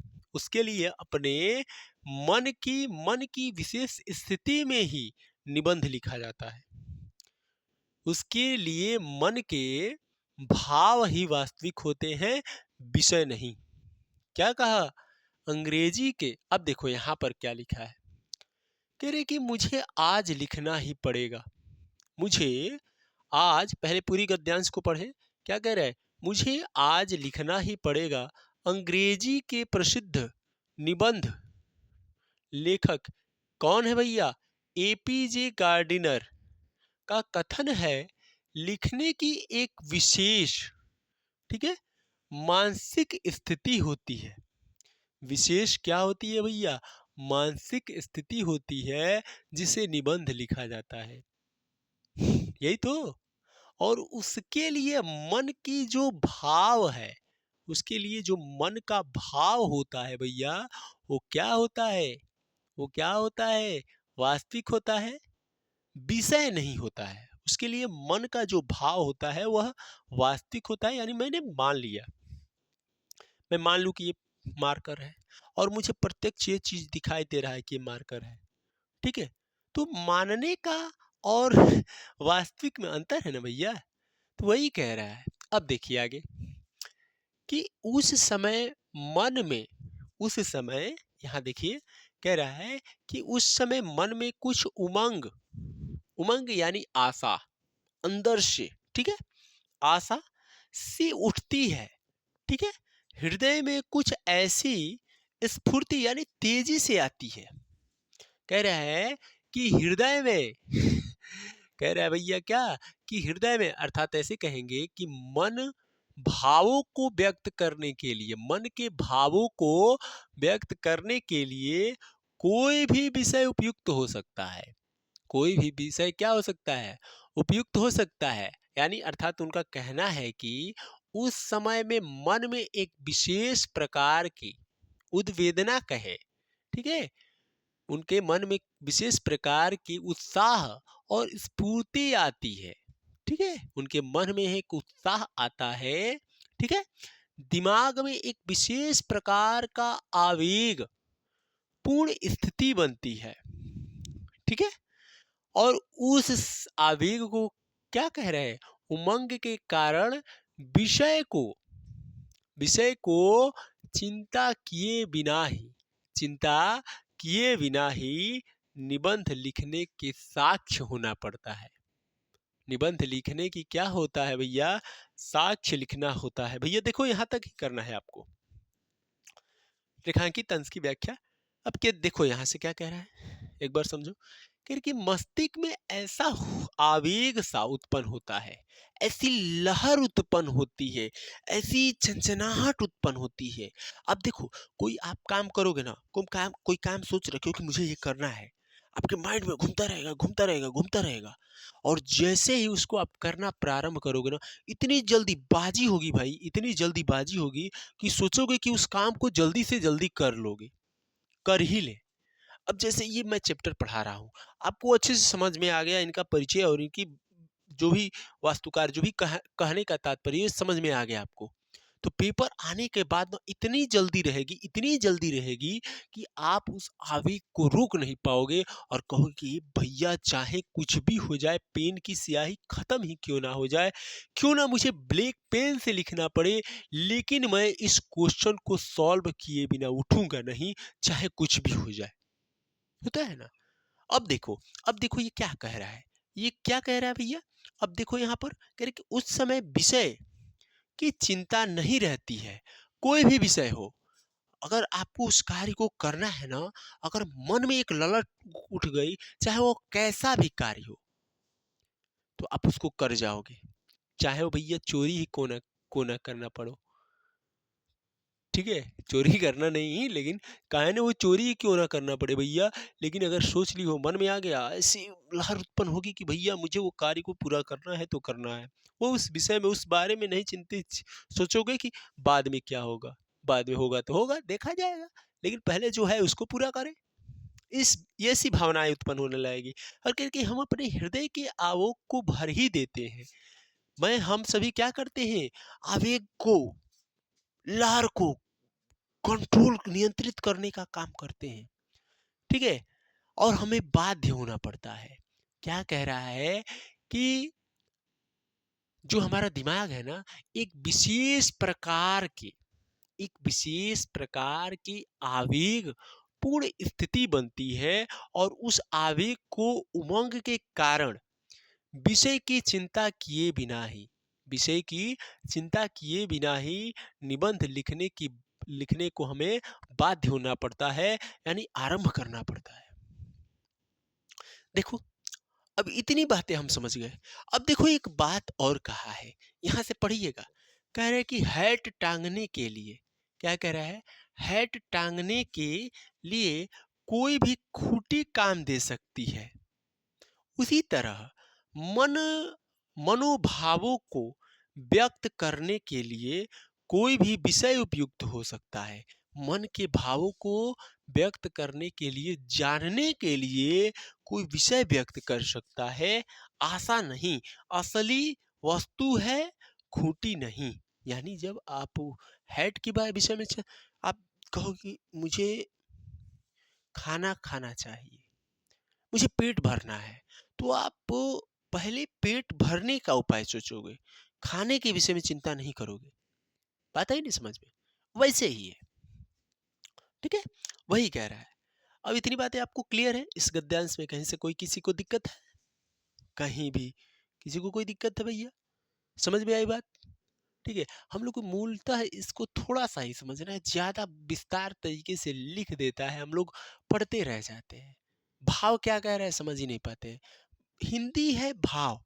मन की विशेष स्थिति में ही निबंध लिखा जाता है। उसके लिए मन के भाव ही वास्तविक होते हैं, विषय नहीं। क्या कहा? अंग्रेजी के। अब देखो यहाँ पर क्या लिखा है, कह रहे कि मुझे आज लिखना ही पड़ेगा। मुझे आज, पहले पूरी गद्यांश को पढ़े, क्या कह रहा है? मुझे आज लिखना ही पड़ेगा। अंग्रेजी के प्रसिद्ध निबंध लेखक कौन है भैया? एपीजे गार्डिनर का कथन है, लिखने की एक विशेष, ठीक है, मानसिक स्थिति होती है। विशेष क्या होती है भैया? मानसिक स्थिति होती है जिसे निबंध लिखा जाता है। यही तो। और उसके लिए मन की जो भाव है, उसके लिए जो मन का भाव होता है भैया, वो क्या होता है? वो क्या होता है? वास्तविक होता है, विषय नहीं होता है। उसके लिए मन का जो भाव होता है वह वास्तविक होता है। यानी मैं मान लूं कि ये मार्कर है और मुझे प्रत्यक्ष ये चीज दिखाई दे रहा है कि ये मार्कर है, ठीक है, तो मानने का और वास्तविक में अंतर है ना भैया। तो वही कह रहा है। अब देखिए आगे कि उस समय यहाँ देखिए कह रहा है कि उस समय मन में कुछ उमंग यानी आशा अंदर से, ठीक है, आशा सी उठती है, ठीक है, हृदय में कुछ ऐसी स्फूर्ति यानी तेजी से आती है। कह रहा है कि हृदय में कह रहा है भैया क्या कि हृदय में, अर्थात ऐसे कहेंगे कि मन भावों को व्यक्त करने के लिए, मन के भावों को व्यक्त करने के लिए कोई भी विषय उपयुक्त हो सकता है। कोई भी विषय क्या हो सकता है? उपयुक्त हो सकता है। यानी अर्थात उनका कहना है कि उस समय में मन में एक विशेष प्रकार की उद्वेदना कहे, ठीक है, उनके मन में विशेष प्रकार की उत्साह और स्फूर्ति आती है, ठीक है, उनके मन में एक उत्साह आता है, ठीक है, दिमाग में एक विशेष प्रकार का आवेग पूर्ण स्थिति बनती है, ठीक है, और उस आवेग को क्या कह रहे हैं? उमंग के कारण विषय को चिंता किए बिना ही निबंध लिखने के साक्ष्य होना पड़ता है। निबंध लिखने की क्या होता है भैया? साक्ष्य लिखना होता है। भैया देखो यहाँ तक ही करना है आपको, रेखांकित अंश की व्याख्या। अब क्या देखो यहाँ से क्या कह रहा है, एक बार समझो। कि मस्तिष्क में ऐसा आवेग सा उत्पन्न होता है, ऐसी लहर उत्पन्न होती है, ऐसी झंझनाहट उत्पन्न होती है। अब देखो, कोई आप काम करोगे ना, कोई काम सोच रखे हो कि मुझे ये करना है, आपके माइंड में घूमता रहेगा और जैसे ही उसको आप करना प्रारंभ करोगे ना, इतनी जल्दीबाजी होगी भाई, इतनी जल्दीबाजी होगी कि सोचोगे कि उस काम को जल्दी से जल्दी कर लोगे, कर ही ले। अब जैसे ये मैं चैप्टर पढ़ा रहा हूँ, आपको अच्छे से समझ में आ गया, इनका परिचय और इनकी जो भी वास्तुकार, जो भी कहने का तात्पर्य समझ में आ गया आपको। तो पेपर आने के बाद ना इतनी जल्दी रहेगी कि आप उस आवेग को रोक नहीं पाओगे और कहोगे कि भैया चाहे कुछ भी हो जाए, पेन की स्याही खत्म ही क्यों ना हो जाए, क्यों ना मुझे ब्लैक पेन से लिखना पड़े, लेकिन मैं इस क्वेश्चन को सॉल्व किए बिना उठूंगा नहीं, चाहे कुछ भी हो जाए। होता है ना। अब देखो ये क्या कह रहा है, ये क्या कह रहा है भैया। अब देखो यहाँ पर कह रहे कि उस समय विषय की चिंता नहीं रहती है। कोई भी विषय हो, अगर आपको उस कार्य को करना है ना, अगर मन में एक ललक उठ गई, चाहे वो कैसा भी कार्य हो, तो आप उसको कर जाओगे, चाहे वो भैया चोरी ही को ना करना पड़ो। ठीक है, चोरी करना नहीं, लेकिन काहे ना वो चोरी ही क्यों ना करना पड़े भैया, लेकिन अगर सोच ली हो, मन में आ गया, ऐसी लहर उत्पन्न होगी कि भैया मुझे वो कार्य को पूरा करना है तो करना है। वो उस विषय में, उस बारे में नहीं चिंतित सोचोगे कि बाद में क्या होगा, बाद में होगा तो होगा, देखा जाएगा, लेकिन पहले जो है उसको पूरा करें। इस ये ऐसी भावनाएं उत्पन्न होने लगेगी। और करके हम अपने हृदय के आवेग को भर ही देते हैं। हम सभी क्या करते हैं, आवेग को, लहर को कंट्रोल नियंत्रित करने का काम करते हैं। ठीक है, और हमें बाध्य होना पड़ता है। क्या कह रहा है कि जो हमारा दिमाग है ना, एक विशेष प्रकार की आवेग पूर्ण स्थिति बनती है, और उस आवेग को उमंग के कारण विषय की चिंता किए बिना ही विषय की चिंता किए बिना ही निबंध लिखने को हमें बाध्य होना पड़ता है, यानी आरंभ करना पड़ता है। देखो, अब इतनी बातें हम समझ गए। अब देखो एक बात और कहा है, यहां से पढ़िएगा। कह रहे हैं कि हैट टांगने के लिए, क्या कह रहा है, हैट टांगने के लिए कोई भी खूंटी काम दे सकती है। उसी तरह मन मनोभावों को व्यक्त करने के लिए कोई भी विषय उपयुक्त हो सकता है। मन के भावों को व्यक्त करने के लिए, जानने के लिए कोई विषय व्यक्त कर सकता है। आशा नहीं, असली वस्तु है, खूंटी नहीं। यानी जब आप हेड के विषय में आप कहो कि मुझे खाना खाना चाहिए, मुझे पेट भरना है, तो आप पहले पेट भरने का उपाय सोचोगे, खाने के विषय में चिंता नहीं करोगे। बात आई नहीं समझ में। वैसे ही है। ठीक है, वही कह रहा है। अब इतनी बातें आपको क्लियर है इस गद्यांश में, कहीं से कोई किसी को दिक्कत है, कहीं भी किसी को कोई दिक्कत है भैया, समझ में आई बात। ठीक है, हम लोग को मूलतः इसको थोड़ा सा ही समझना है, ज्यादा विस्तार तरीके से लिख देता है, हम लोग पढ़ते रह जाते हैं, भाव क्या कह रहा है समझ ही नहीं पाते हैं। हिंदी है भाव,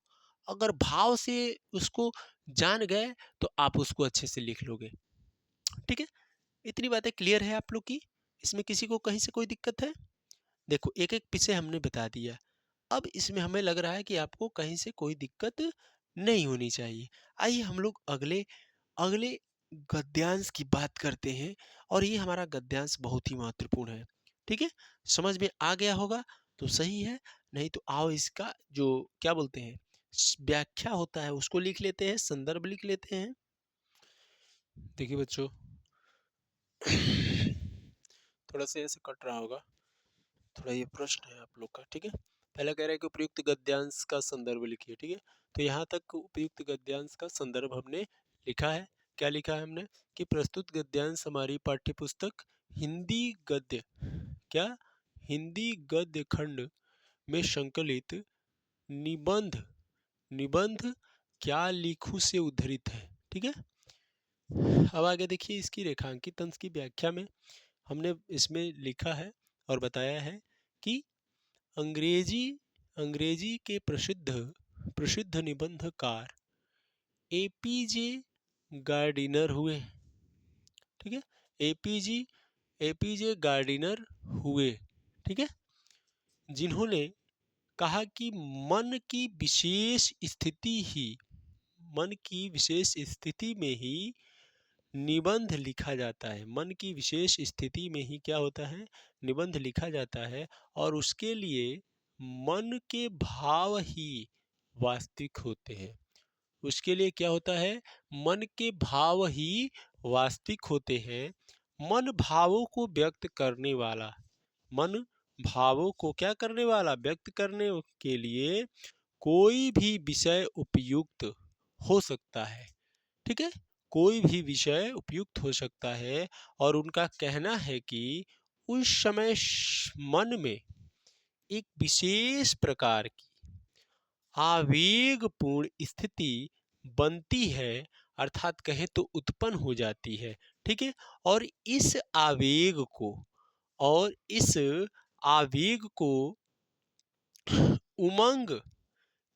अगर भाव से उसको जान गए तो आप उसको अच्छे से लिख लोगे। ठीक है, इतनी बातें क्लियर है आप लोग की, इसमें किसी को कहीं से कोई दिक्कत है। देखो एक एक पीछे हमने बता दिया, अब इसमें हमें लग रहा है कि आपको कहीं से कोई दिक्कत नहीं होनी चाहिए। आइए हम लोग अगले अगले गद्यांश की बात करते हैं, और ये हमारा गद्यांश बहुत ही महत्वपूर्ण है। ठीक है, समझ में आ गया होगा तो सही है, नहीं तो आओ इसका जो क्या बोलते हैं व्याख्या होता है उसको लिख लेते हैं, संदर्भ लिख लेते हैं। देखिए बच्चों, थोड़ा सा ऐसे कट रहा होगा, थोड़ा ये प्रश्न है आप लोग का। ठीक है, पहला कह रहा है कि उपयुक्त गद्यांश का संदर्भ लिखिए। ठीक है, तो यहाँ तक उपयुक्त गद्यांश का संदर्भ हमने लिखा है। क्या लिखा है हमने कि प्रस्तुत गद्यांश हमारी पाठ्य पुस्तक हिंदी गद्य क्या हिंदी गद्य खंड में संकलित निबंध निबंध क्या लिखूं से उद्धृत है। ठीक है, अब आगे देखिए इसकी रेखांकित अंश की व्याख्या में हमने इसमें लिखा है और बताया है कि अंग्रेजी अंग्रेजी के प्रसिद्ध प्रसिद्ध निबंधकार एपीजे गार्डिनर हुए। ठीक है, एपीजे एपीजे गार्डिनर हुए। ठीक है, जिन्होंने कहा कि मन की विशेष स्थिति ही मन की विशेष स्थिति में ही निबंध लिखा जाता है। मन की विशेष स्थिति में ही क्या होता है, निबंध लिखा जाता है, और उसके लिए मन के भाव ही वास्तविक होते हैं। उसके लिए क्या होता है, मन के भाव ही वास्तविक होते हैं। मन भावों को व्यक्त करने वाला, मन भावों को क्या करने वाला, व्यक्त करने के लिए कोई भी विषय उपयुक्त हो सकता है। ठीक है, कोई भी विषय उपयुक्त हो सकता है। और उनका कहना है कि उस समय मन में एक विशेष प्रकार की आवेगपूर्ण स्थिति बनती है, अर्थात कहें तो उत्पन्न हो जाती है। ठीक है, और इस आवेग को उमंग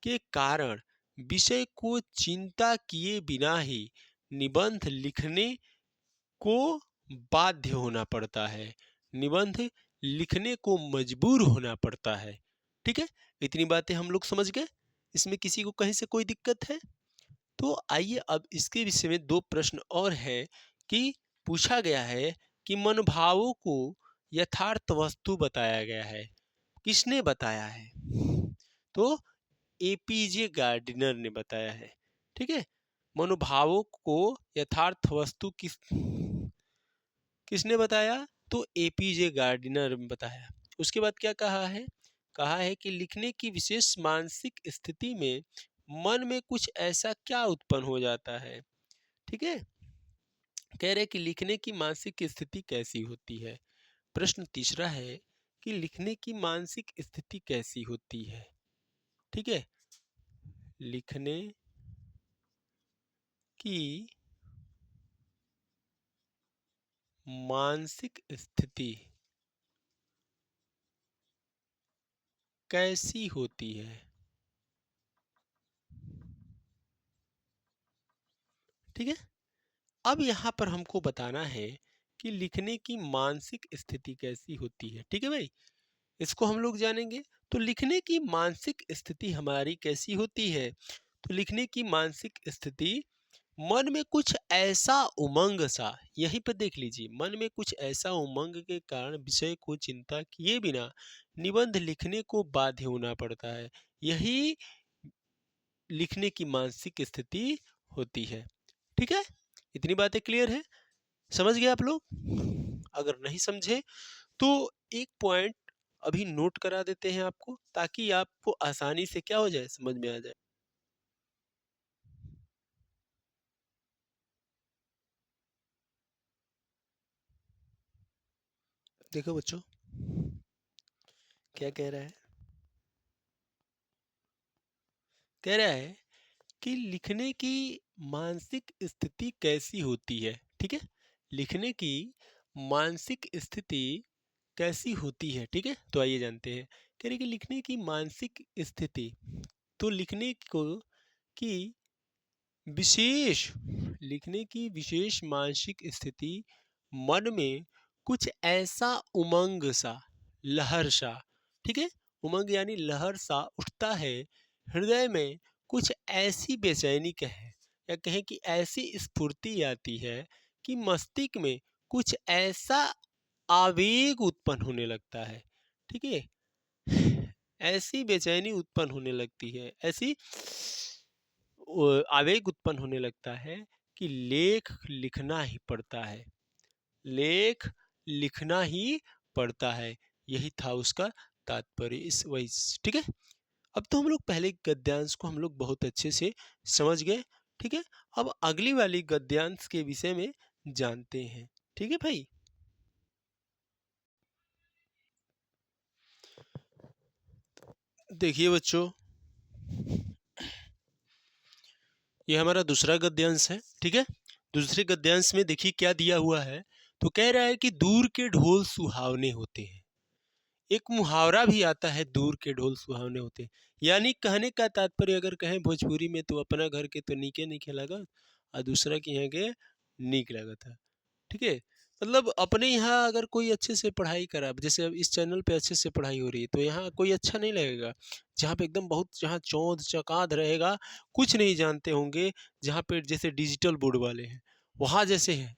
के कारण विषय को चिंता किए बिना ही निबंध लिखने को बाध्य होना पड़ता है, निबंध लिखने को मजबूर होना पड़ता है। ठीक है, इतनी बातें हम लोग समझ गए। इसमें किसी को कहीं से कोई दिक्कत है? तो आइए अब इसके विषय में दो प्रश्न और है कि पूछा गया है कि मनोभावों को यथार्थ वस्तु बताया गया है, किसने बताया है? तो एपीजे गार्डिनर ने बताया है। ठीक है, मनोभावों को यथार्थ वस्तु किसने बताया? तो एपीजे गार्डिनर ने बताया। उसके बाद क्या कहा है? कहा है कि लिखने की विशेष मानसिक स्थिति में मन में कुछ ऐसा क्या उत्पन्न हो जाता है। ठीक है, कह रहे कि लिखने की मानसिक स्थिति कैसी होती है। प्रश्न तीसरा है कि लिखने की मानसिक स्थिति कैसी होती है। ठीक है, लिखने की मानसिक स्थिति कैसी होती है। ठीक है, अब यहाँ पर हमको बताना है कि लिखने की मानसिक स्थिति कैसी होती है। ठीक है भाई, इसको हम लोग जानेंगे। तो लिखने की मानसिक स्थिति हमारी कैसी होती है? तो लिखने की मानसिक स्थिति, मन में कुछ ऐसा उमंग सा, यहीं पर देख लीजिए, मन में कुछ ऐसा उमंग के कारण विषय को चिंता किए बिना निबंध लिखने को बाध्य होना पड़ता है, यही लिखने की मानसिक स्थिति होती है। ठीक है, इतनी बातें क्लियर है, समझ गए आप लोग? अगर नहीं समझे तो एक पॉइंट अभी नोट करा देते हैं आपको, ताकि आपको आसानी से क्या हो जाए, समझ में आ जाए। देखो बच्चों, क्या कह रहा है? कह रहा है कि लिखने की मानसिक स्थिति कैसी होती है। ठीक है, लिखने की मानसिक स्थिति कैसी होती है। ठीक है, तो आइए जानते हैं। कह रहे कि लिखने की मानसिक स्थिति, तो लिखने को की विशेष लिखने की विशेष मानसिक स्थिति, मन में कुछ ऐसा उमंग सा, लहर सा, ठीक है, उमंग यानी लहर सा उठता है, हृदय में कुछ ऐसी बेचैनी कहें या कहें कि ऐसी स्फूर्ति आती है कि मस्तिष्क में कुछ ऐसा आवेग उत्पन्न होने लगता है। ठीक है, ऐसी बेचैनी उत्पन्न होने लगती है, ऐसी आवेग उत्पन्न होने लगता है कि लेख लिखना ही पड़ता है, लेख लिखना ही पड़ता है। यही था उसका तात्पर्य इस वही। ठीक है, अब तो हम लोग पहले गद्यांश को हम लोग बहुत अच्छे से समझ गए। ठीक है, अब अगली वाली गद्यांश के विषय में जानते हैं। ठीक है भाई, देखिए बच्चों, ये हमारा दूसरा गद्यांश है। ठीक है, दूसरे गद्यांश में देखिए क्या दिया हुआ है। तो कह रहा है कि दूर के ढोल सुहावने होते हैं। एक मुहावरा भी आता है, दूर के ढोल सुहावने होते हैं, यानी कहने का तात्पर्य अगर कहें भोजपुरी में, तो अपना घर के तो नीके नहीं लगा और दूसरा के यहाँ के नीक लगा था। ठीक है, मतलब अपने यहाँ अगर कोई अच्छे से पढ़ाई करा, जैसे अब इस चैनल पे अच्छे से पढ़ाई हो रही है, तो यहाँ कोई अच्छा नहीं लगेगा। जहाँ पे एकदम बहुत, जहाँ चौंध चकाद रहेगा, कुछ नहीं जानते होंगे, जहाँ पे जैसे डिजिटल बोर्ड वाले हैं, वहाँ जैसे हैं,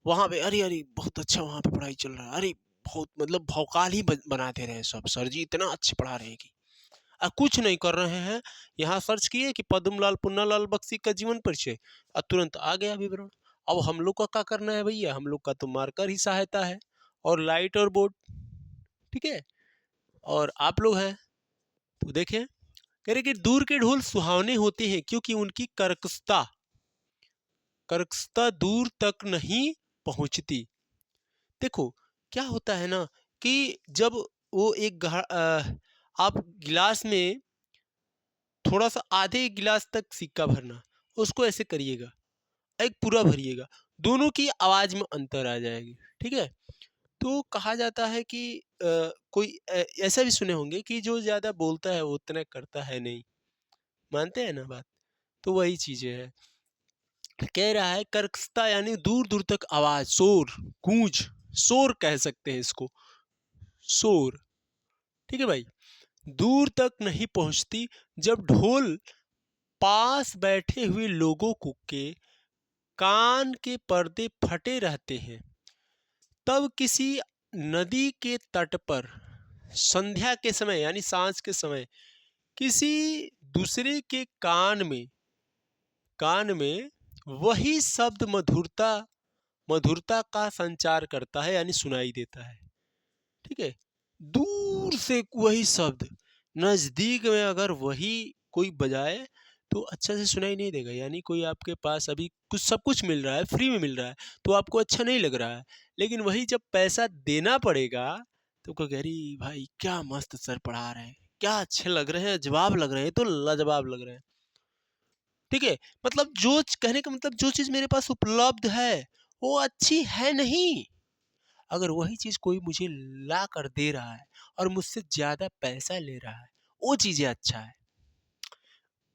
वहाँ पे अरे अरे बहुत अच्छा वहाँ पे पढ़ाई चल रहा है, अरे बहुत मतलब भौकाल ही बना दे रहे हैं सब, सर जी इतना अच्छे पढ़ा रहे हैं कि कुछ नहीं कर रहे हैं, यहाँ सर्च किए कि पद्मलाल पुन्नालाल बख्शी का जीवन परिचय, तुरंत आ गया विवरण। अब हम लोग का क्या करना है भैया, हम लोग का तो मार्कर ही सहायता है और लाइट और बोर्ड, ठीक है। और आप लोग हैं तो देखें, कह रहे कि दूर के ढोल सुहावने होते हैं क्योंकि उनकी कर्कशता दूर तक नहीं पहुंचती। देखो क्या होता है ना कि जब वो आप गिलास में थोड़ा सा आधे गिलास तक सिक्का भरना, उसको ऐसे करिएगा, एक पूरा भरिएगा, दोनों की आवाज में अंतर आ जाएगी, ठीक है। तो कहा जाता है कि कोई ऐसा भी सुने होंगे कि जो ज्यादा बोलता है वो उतना करता है नहीं, मानते हैं ना बात। तो वही चीजें है, कह रहा है कर्कशता यानी दूर दूर तक आवाज, शोर, गूंज, शोर कह सकते हैं इसको, शोर, ठीक है भाई, दूर तक नहीं पहुंचती। जब ढोल पास बैठे हुए लोगों को के कान के पर्दे फटे रहते हैं, तब किसी नदी के तट पर संध्या के समय यानी सांझ के समय किसी दूसरे के कान में वही शब्द मधुरता का संचार करता है यानी सुनाई देता है, ठीक है। दूर से वही शब्द, नजदीक में अगर वही कोई बजाए तो अच्छा से सुनाई नहीं देगा। यानी कोई आपके पास अभी कुछ सब कुछ मिल रहा है, फ्री में मिल रहा है, तो आपको अच्छा नहीं लग रहा है, लेकिन वही जब पैसा देना पड़ेगा तो कह रही भाई क्या मस्त सर पढ़ा रहे हैं, क्या अच्छे लग रहे हैं, जवाब लग रहे हैं, तो लाजवाब लग रहे हैं, ठीक है। मतलब जो कहने का मतलब जो चीज मेरे पास उपलब्ध है वो अच्छी है नहीं, अगर वही चीज कोई मुझे ला कर दे रहा है और मुझसे ज्यादा पैसा ले रहा है, वो चीजें अच्छा है,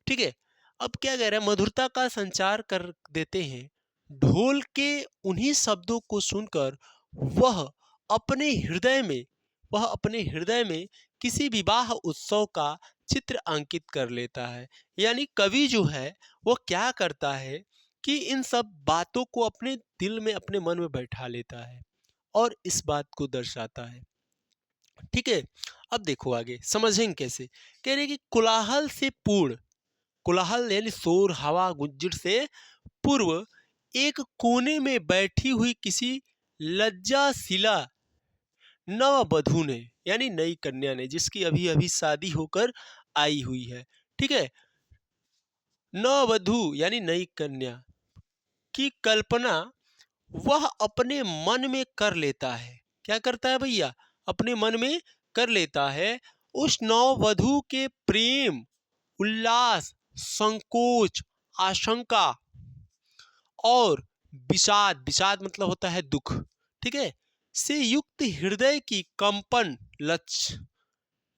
ठीक है। अब क्या कह रहा है, मधुरता का संचार कर देते हैं, ढोल के उन्हीं शब्दों को सुनकर वह अपने हृदय में किसी विवाह उत्सव का चित्र अंकित कर लेता है। यानी कवि जो है वो क्या करता है कि इन सब बातों को अपने दिल में, अपने मन में बैठा लेता है और इस बात को दर्शाता है, ठीक है। अब देखो आगे समझेंगे कैसे, कह रहे कि कोलाहल यानी शोर, हवा गुंजर से पूर्व एक कोने में बैठी हुई किसी लज्जाशिला नववधू ने यानी नई कन्या ने, जिसकी अभी अभी शादी होकर आई हुई है, ठीक है, नववधू यानी नई कन्या की कल्पना वह अपने मन में कर लेता है। क्या करता है भैया, अपने मन में कर लेता है। उस नववधू के प्रेम, उल्लास, संकोच, आशंका और विषाद, विषाद मतलब होता है दुख, ठीक है, से युक्त हृदय की कंपन,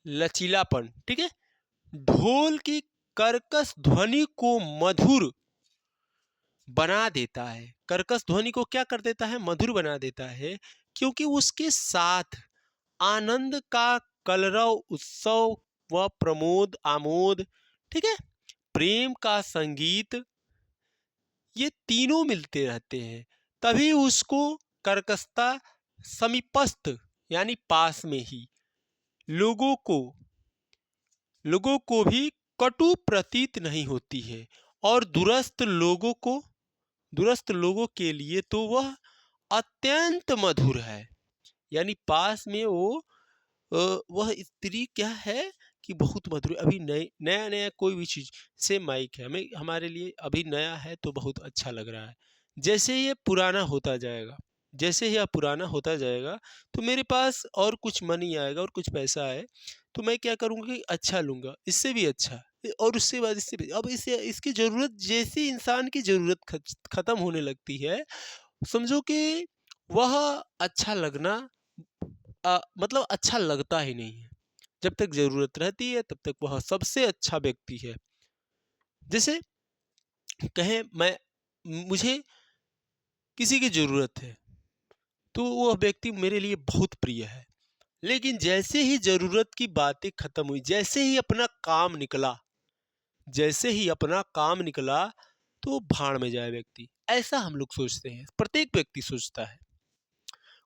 लचीलापन, ठीक है, ढोल की कर्कश ध्वनि को मधुर बना देता है। कर्कश ध्वनि को क्या कर देता है, मधुर बना देता है, क्योंकि उसके साथ आनंद का कलरव, उत्सव व प्रमोद, आमोद, ठीक है, प्रेम का संगीत, ये तीनों मिलते रहते हैं। तभी उसको कर्कशता समीपस्थ यानी पास में ही लोगों को भी कटु प्रतीत नहीं होती है, और दूरस्थ लोगों के लिए तो वह अत्यंत मधुर है। यानी पास में वह स्त्री क्या है कि बहुत मधुर, अभी नया नया कोई भी चीज से माइक है, हमारे लिए अभी नया है तो बहुत अच्छा लग रहा है। जैसे ये पुराना होता जाएगा, जैसे ही यह पुराना होता जाएगा तो मेरे पास और कुछ मनी आएगा और कुछ पैसा आए तो मैं क्या करूँगा कि अच्छा लूँगा, इससे भी अच्छा, और उससे बाद इससे भी। अब इसे इसकी ज़रूरत, जैसी इंसान की ज़रूरत ख़त्म होने लगती है, समझो कि वह अच्छा लगना मतलब अच्छा लगता ही नहीं है। जब तक ज़रूरत रहती है तब तक वह सबसे अच्छा व्यक्ति है। जैसे कहें मुझे किसी की ज़रूरत है तो वह व्यक्ति मेरे लिए बहुत प्रिय है, लेकिन जैसे ही ज़रूरत की बातें खत्म हुई, जैसे ही अपना काम निकला तो भाड़ में जाए व्यक्ति, ऐसा हम लोग सोचते हैं, प्रत्येक व्यक्ति सोचता है।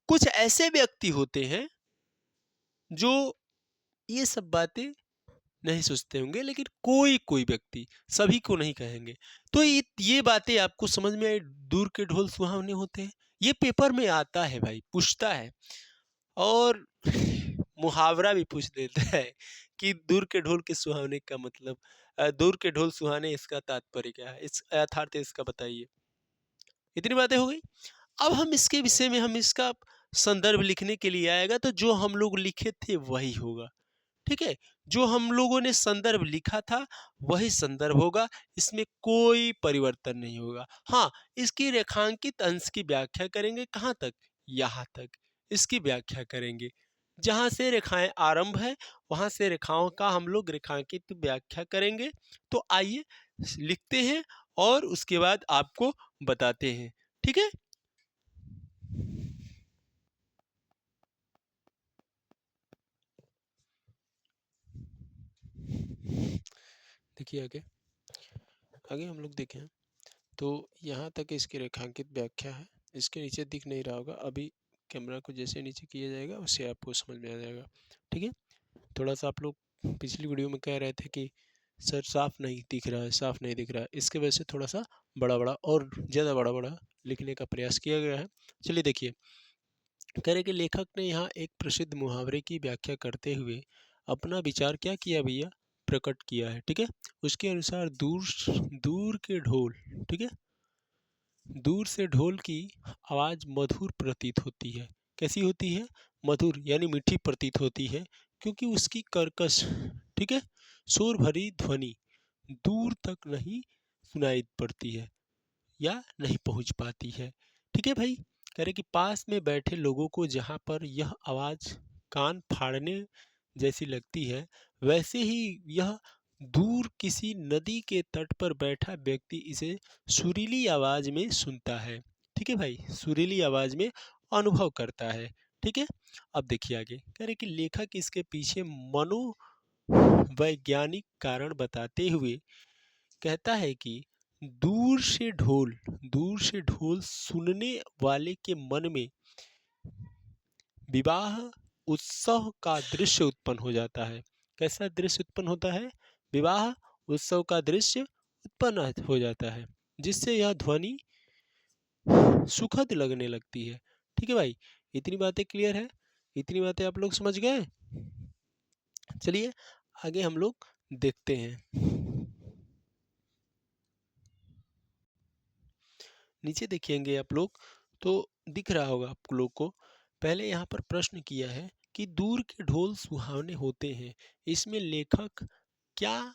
कुछ ऐसे व्यक्ति होते हैं जो ये सब बातें नहीं सोचते होंगे, लेकिन कोई कोई व्यक्ति, सभी को नहीं कहेंगे। तो ये बातें आपको समझ में आई, दूर के ढोल सुहावने होते हैं। ये पेपर में आता है भाई, पूछता है। और मुहावरा भी पूछ देता है कि दूर के ढोल के सुहावने का मतलब, दूर के ढोल सुहाने, इसका तात्पर्य क्या है, इस यथार्थ इसका बताइए। इतनी बातें हो गई। अब हम इसके विषय में, हम इसका संदर्भ लिखने के लिए आएगा, तो जो हम लोग लिखे थे वही होगा। ठीक है, जो हम लोगों ने संदर्भ लिखा था वही संदर्भ होगा, इसमें कोई परिवर्तन नहीं होगा। हाँ, इसकी रेखांकित अंश की व्याख्या करेंगे, कहाँ तक, यहाँ तक इसकी व्याख्या करेंगे। जहाँ से रेखाएं आरंभ है वहाँ से रेखाओं का हम लोग रेखांकित व्याख्या करेंगे। तो आइए लिखते हैं और उसके बाद आपको बताते हैं। ठीक है, देखिए आगे, आगे हम लोग देखें तो यहाँ तक इसकी रेखांकित व्याख्या है। इसके नीचे दिख नहीं रहा होगा, अभी कैमरा को जैसे नीचे किया जाएगा उससे आपको समझ में आ जाएगा। ठीक है, थोड़ा सा आप लोग पिछली वीडियो में कह रहे थे कि सर साफ नहीं दिख रहा है, साफ नहीं दिख रहा है, इसके वजह से थोड़ा सा बड़ा बड़ा और ज़्यादा बड़ा बड़ा लिखने का प्रयास किया गया है। चलिए देखिए, कह रहे कि लेखक ने यहाँ एक प्रसिद्ध मुहावरे की व्याख्या करते हुए अपना विचार क्या किया भैया, प्रकट किया है। ठीक है, उसके अनुसार दूर दूर के ढोल, ठीक है, दूर से ढोल की आवाज़ मधुर प्रतीत होती है। कैसी होती है, मधुर यानी मीठी प्रतीत होती है, क्योंकि उसकी कर्कश, ठीक है, शोर भरी ध्वनि दूर तक नहीं सुनाई पड़ती है या नहीं पहुंच पाती है। ठीक है भाई, कह रहे कि पास में बैठे लोगों को जहाँ पर यह आवाज़ कान फाड़ने जैसी लगती है, वैसे ही यह दूर किसी नदी के तट पर बैठा व्यक्ति इसे सुरीली आवाज़ में सुनता है। ठीक है भाई, सुरीली आवाज़ में अनुभव करता है। ठीक है, अब देखिए आगे, कह रहे कि लेखक इसके पीछे मनोवैज्ञानिक कारण बताते हुए कहता है कि दूर से ढोल सुनने वाले के मन में विवाह उत्सव का दृश्य उत्पन्न हो जाता है। कैसा दृश्य उत्पन्न होता है, विवाह उत्सव का दृश्य उत्पन्न हो जाता है, जिससे यह ध्वनि सुखद लगने लगती है। ठीक है भाई, इतनी बातें क्लियर है, इतनी बातें आप लोग समझ गए। चलिए आगे हम लोग देखते हैं। नीचे देखेंगे आप लोग तो दिख रहा होगा आप लोग को, पहले यहाँ पर प्रश्न किया है कि दूर के ढोल सुहावने होते हैं, इसमें लेखक क्या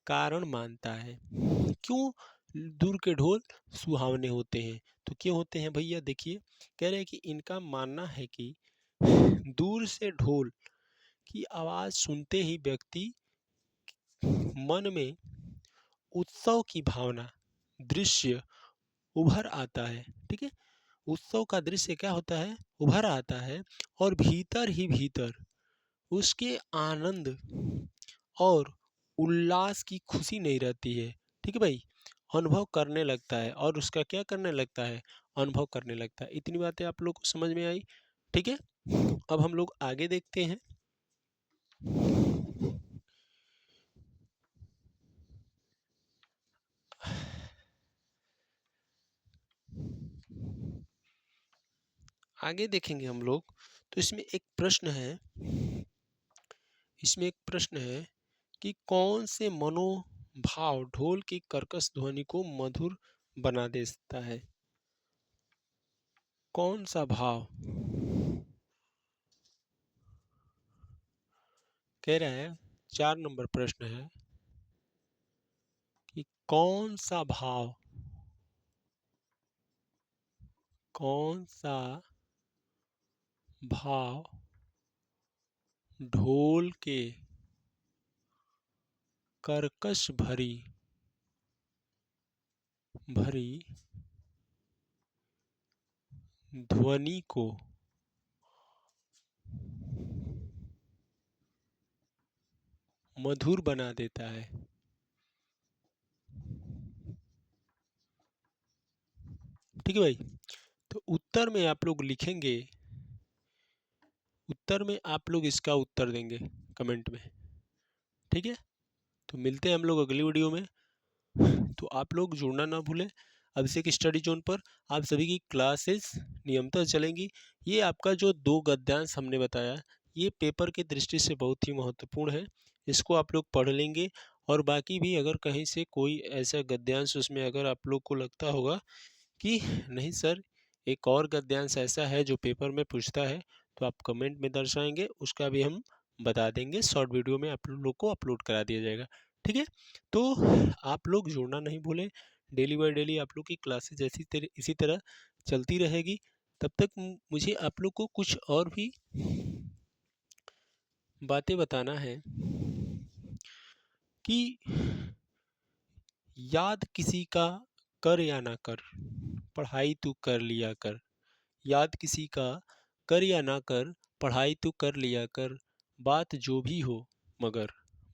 कारण मानता है, क्यों दूर के ढोल सुहावने होते हैं। तो क्यों होते हैं भैया, देखिए, कह रहे हैं कि इनका मानना है कि दूर से ढोल की आवाज़ सुनते ही व्यक्ति मन में उत्सव की भावना, दृश्य उभर आता है। ठीक है, उत्सव का दृश्य क्या होता है, उभर आता है, और भीतर ही भीतर उसके आनंद और उल्लास की खुशी नहीं रहती है। ठीक है भाई, अनुभव करने लगता है, और उसका क्या करने लगता है, अनुभव करने लगता है। इतनी बातें आप लोग को समझ में आई। ठीक है, अब हम लोग आगे देखते हैं। आगे देखेंगे हम लोग तो इसमें एक प्रश्न है, इसमें एक प्रश्न है कि कौन से मनोभाव ढोल की कर्कश ध्वनि को मधुर बना देता है। कौन सा भाव, कह रहा है, 4 नंबर प्रश्न है कि कौन सा भाव, कौन सा भाव ढोल के कर्कश भरी भरी ध्वनि को मधुर बना देता है। ठीक है भाई, तो उत्तर में आप लोग लिखेंगे, उत्तर में आप लोग इसका उत्तर देंगे कमेंट में। ठीक है, तो मिलते हैं हम लोग अगली वीडियो में। तो आप लोग जुड़ना ना भूलें अभिषेक स्टडी जोन पर। आप सभी की क्लासेस नियमित चलेंगी। ये आपका जो 2 गद्यांश हमने बताया, ये पेपर की दृष्टि से बहुत ही महत्वपूर्ण है। इसको आप लोग पढ़ लेंगे, और बाकी भी अगर कहीं से कोई ऐसा गद्यांश उसमें अगर आप लोग को लगता होगा कि नहीं सर एक और गद्यांश ऐसा है जो पेपर में पूछता है, तो आप कमेंट में दर्शाएंगे, उसका भी हम बता देंगे, शॉर्ट वीडियो में आप लोग को अपलोड करा दिया जाएगा। ठीक है, तो आप लोग जुड़ना नहीं भूलें। डेली बाय डेली आप लोग की क्लासेज इसी तरह चलती रहेगी। तब तक मुझे आप लोग को कुछ और भी बातें बताना है कि याद किसी का कर या ना कर, पढ़ाई तू कर लिया कर। याद किसी का कर या ना कर, पढ़ाई तू कर लिया कर। बात जो भी हो मगर,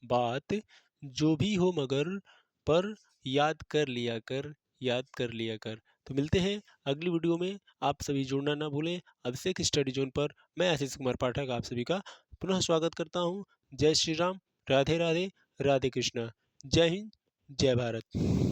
बात जो भी हो मगर, पर याद कर लिया कर, याद कर लिया कर। तो मिलते हैं अगली वीडियो में। आप सभी जुड़ना ना भूलें अभिषेक स्टडी जोन पर। मैं आशीष कुमार पाठक आप सभी का पुनः स्वागत करता हूँ। जय श्री राम, राधे राधे, राधे कृष्णा। जय हिंद, जय भारत।